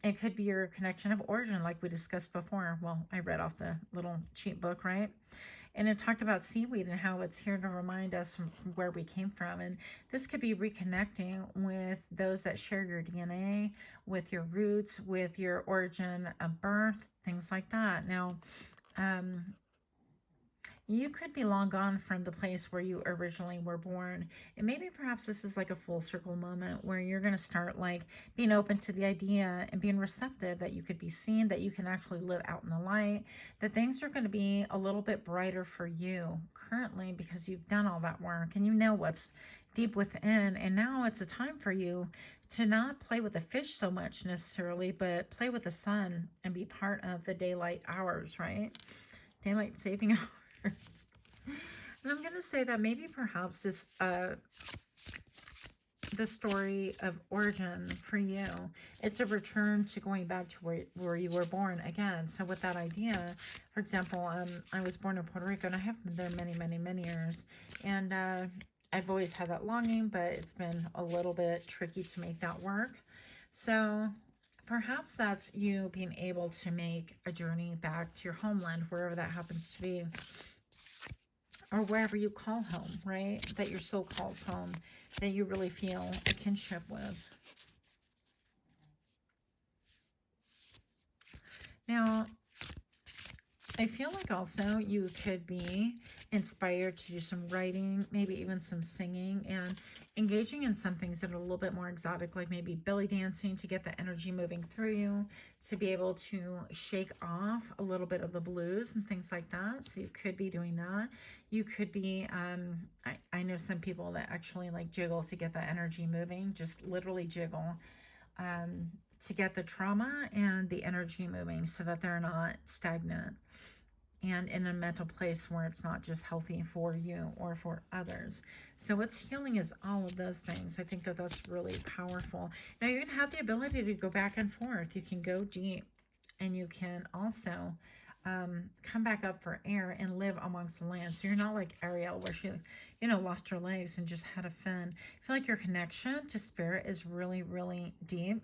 It could be your connection of origin, like we discussed before. Well, I read off the little cheat book, right? And it talked about seaweed and how it's here to remind us from where we came from. And this could be reconnecting with those that share your DNA, with your roots, with your origin of birth, things like that. Now, you could be long gone from the place where you originally were born. And maybe perhaps this is like a full circle moment where you're going to start like being open to the idea and being receptive that you could be seen, that you can actually live out in the light, that things are going to be a little bit brighter for you currently because you've done all that work and you know what's deep within. And now it's a time for you to not play with the fish so much necessarily, but play with the sun and be part of the daylight hours, right? Daylight saving hours. And I'm going to say that maybe perhaps this the story of origin for you, it's a return to going back to where you were born again. So with that idea, for example, I was born in Puerto Rico and I have been there many years, and I've always had that longing, but it's been a little bit tricky to make that work. So perhaps that's you being able to make a journey back to your homeland, wherever that happens to be, or wherever you call home, right? That your soul calls home, that you really feel a kinship with. Now, I feel like also you could be inspired to do some writing, maybe even some singing, and engaging in some things that are a little bit more exotic, like maybe belly dancing to get the energy moving through you, to be able to shake off a little bit of the blues and things like that. So you could be doing that. You could be, I know some people that actually like jiggle to get the energy moving, just literally jiggle. To get the trauma and the energy moving so that they're not stagnant and in a mental place where it's not just healthy for you or for others. So what's healing is all of those things. I think that that's really powerful. Now you're going to have the ability to go back and forth. You can go deep, and you can also come back up for air and live amongst the land. So you're not like Ariel, where she, lost her legs and just had a fin. I feel like your connection to spirit is really deep.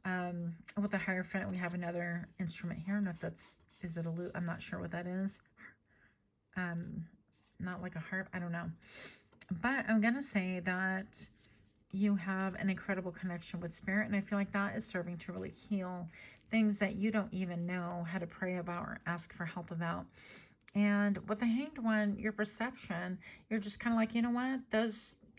With the Hierophant, we have another instrument here. I don't know if that's, is it a lute? I'm not sure what that is. Not like a harp. I don't know. But I'm going to say that you have an incredible connection with spirit. And I feel like that is serving to really heal things that you don't even know how to pray about or ask for help about. And with the Hanged One, your perception, you're just kind of like, you know what?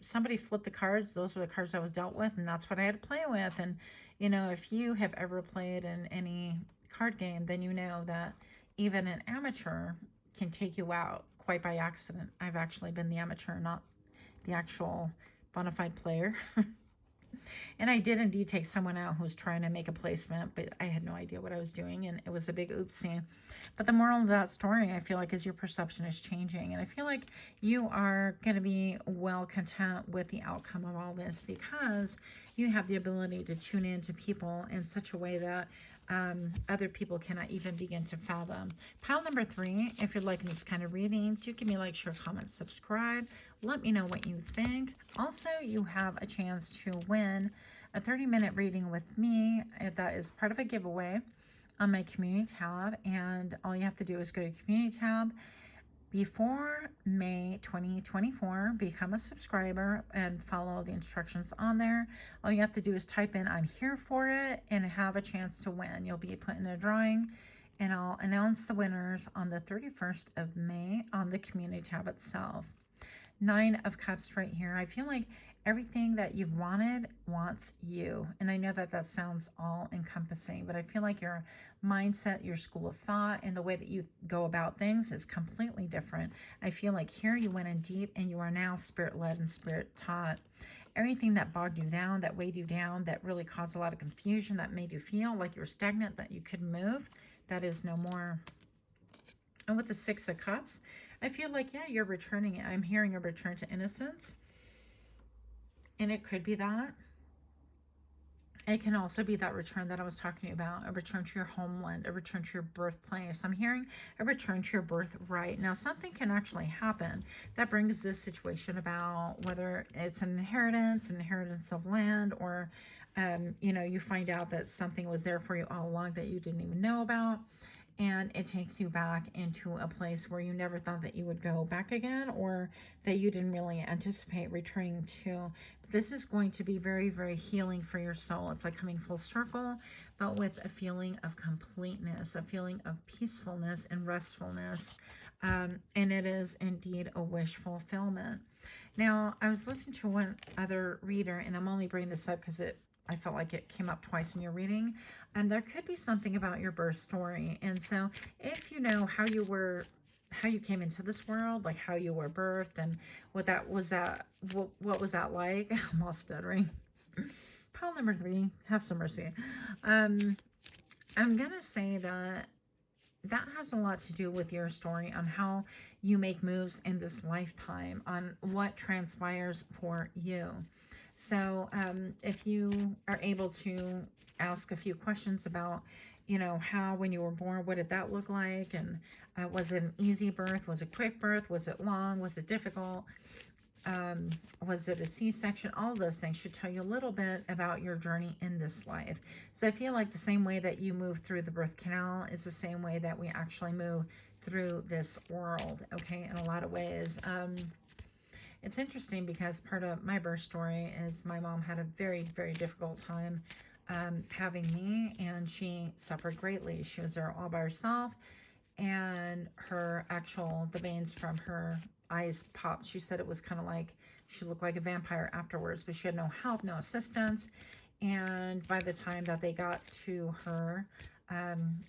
Somebody flipped the cards. Those were the cards I was dealt with, and that's what I had to play with. And if you have ever played in any card game, then you know that even an amateur can take you out quite by accident. I've actually been the amateur, not the actual bona fide player. And I did indeed take someone out who was trying to make a placement, but I had no idea what I was doing, and it was a big oopsie. But the moral of that story, I feel like, is your perception is changing. And I feel like you are going to be well content with the outcome of all this, because you have the ability to tune in to people in such a way that other people cannot even begin to fathom. Pile number 3, if you're liking this kind of reading, do give me a like, share, comment, subscribe. Let me know what you think. Also, you have a chance to win a 30-minute reading with me. That is part of a giveaway on my community tab. And all you have to do is go to community tab. Before May 2024, become a subscriber and follow the instructions on there. All you have to do is type in "I'm here for it" and have a chance to win. You'll be put in a drawing, and I'll announce the winners on the 31st of May on the community tab itself. Nine of Cups right here. I feel like everything that you've wanted wants you. And I know that that sounds all encompassing, but I feel like your mindset, your school of thought, and the way that you go about things is completely different. I feel like here you went in deep and you are now spirit-led and spirit-taught. Everything that bogged you down, that weighed you down, that really caused a lot of confusion, that made you feel like you were stagnant, that you couldn't move, that is no more. And with the Six of Cups, I feel like, yeah, you're returning. I'm hearing a return to innocence. And it could be that. It can also be that return that I was talking about, a return to your homeland, a return to your birthplace. I'm hearing a return to your birthright. Now, something can actually happen that brings this situation about, whether it's an inheritance of land, or, you know, you find out that something was there for you all along that you didn't even know about. And it takes you back into a place where you never thought that you would go back again, or that you didn't really anticipate returning to. But this is going to be very, very healing for your soul. It's like coming full circle, but with a feeling of completeness, a feeling of peacefulness and restfulness. And it is indeed a wish fulfillment. Now, I was listening to one other reader, and I'm only bringing this up because I felt like it came up twice in your reading, and there could be something about your birth story. And so if you know how you came into this world, like how you were birthed and what was that like? I'm all stuttering. Pile number 3, have some mercy. I'm gonna say that has a lot to do with your story on how you make moves in this lifetime, on what transpires for you. So if you are able to ask a few questions about, you know, how, when you were born, what did that look like? And was it an easy birth? Was it a quick birth? Was it long? Was it difficult? Was it a C-section? All of those things should tell you a little bit about your journey in this life. So I feel like the same way that you move through the birth canal is the same way that we actually move through this world, okay, in a lot of ways. It's interesting because part of my birth story is my mom had a very, very difficult time having me, and she suffered greatly. She was there all by herself, and the veins from her eyes popped. She said it was kind of like she looked like a vampire afterwards, but she had no help, no assistance. And by the time that they got to her,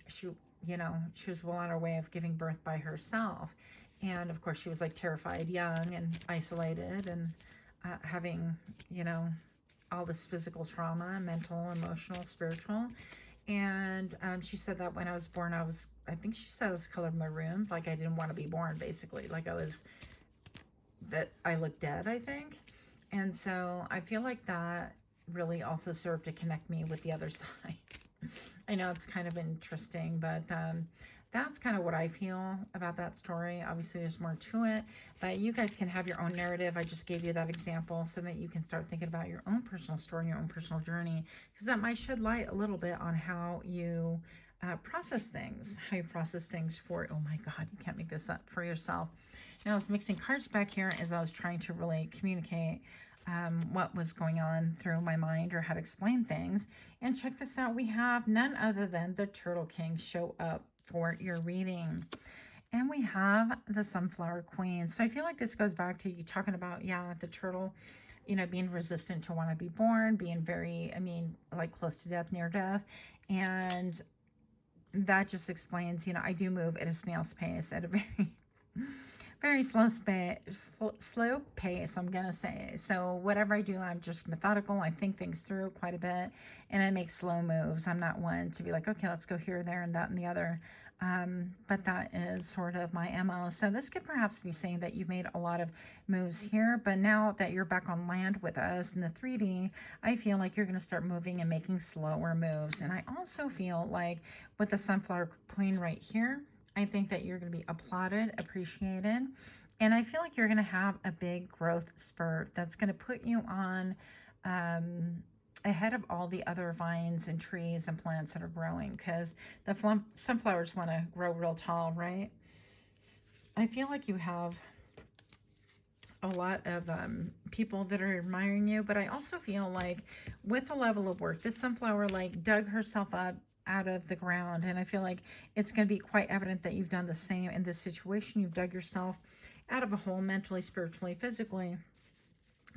she was well on her way of giving birth by herself. And of course, she was like terrified, young and isolated, and having, all this physical trauma, mental, emotional, spiritual. And she said that when I was born, I think she said I was colored maroon, like I didn't want to be born, basically. Like that I looked dead, I think. And so I feel like that really also served to connect me with the other side. I know it's kind of interesting, but that's kind of what I feel about that story. Obviously, there's more to it, but you guys can have your own narrative. I just gave you that example so that you can start thinking about your own personal story, your own personal journey, because that might shed light a little bit on how you process things, for, oh my God, you can't make this up for yourself. Now, I was mixing cards back here as I was trying to really communicate what was going on through my mind, or how to explain things. And check this out. We have none other than the Turtle King show up for your reading. And we have the Sunflower Queen. So I feel like this goes back to you talking about, yeah, the turtle, being resistant to want to be born, being very, like close to death, near death. And that just explains, I do move at a snail's pace, at a very, very slow pace, I'm going to say. So whatever I do, I'm just methodical. I think things through quite a bit, and I make slow moves. I'm not one to be like, okay, let's go here, there, and that, and the other. But that is sort of my MO. So this could perhaps be saying that you've made a lot of moves here, but now that you're back on land with us in the 3D, I feel like you're going to start moving and making slower moves. And I also feel like with the Sunflower Queen right here, I think that you're going to be applauded, appreciated, and I feel like you're going to have a big growth spurt that's going to put you on ahead of all the other vines and trees and plants that are growing, because the sunflowers want to grow real tall, right? I feel like you have a lot of people that are admiring you, but I also feel like with the level of work, this sunflower like dug herself up out of the ground. And I feel like it's going to be quite evident that you've done the same in this situation. You've dug yourself out of a hole mentally, spiritually, physically,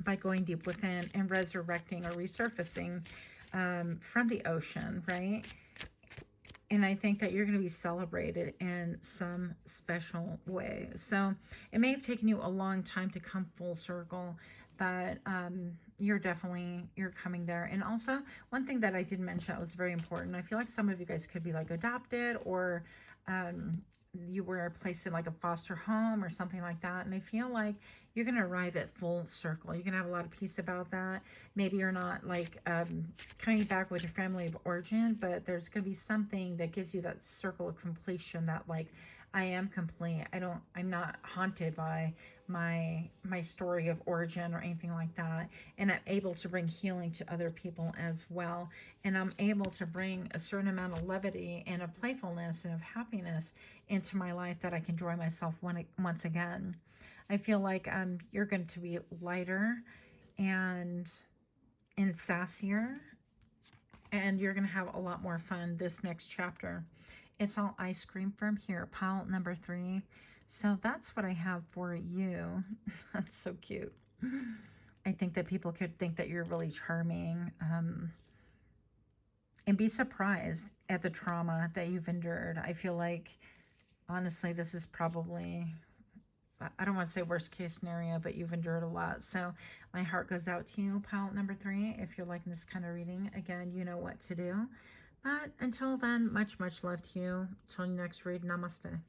by going deep within and resurrecting or resurfacing from the ocean, right? And I think that you're going to be celebrated in some special way. So it may have taken you a long time to come full circle, but you're coming there. And also, one thing that I did mention that was very important, I feel like some of you guys could be like adopted, or you were placed in like a foster home or something like that. And I feel like you're going to arrive at full circle. You're going to have a lot of peace about that. Maybe you're not like coming back with your family of origin, but there's going to be something that gives you that circle of completion, that like, I am complete. I'm not haunted by my story of origin or anything like that. And I'm able to bring healing to other people as well. And I'm able to bring a certain amount of levity and of playfulness and of happiness into my life, that I can enjoy myself once again. I feel like you're going to be lighter and sassier, and you're going to have a lot more fun this next chapter. It's all ice cream from here, pile number 3. So that's what I have for you. That's so cute. I think that people could think that you're really charming, and be surprised at the trauma that you've endured. I feel like, honestly, this is probably, I don't want to say worst case scenario, but you've endured a lot. So my heart goes out to you, pile number 3. If you're liking this kind of reading, again, you know what to do. But until then, much, much love to you. Till next read, namaste.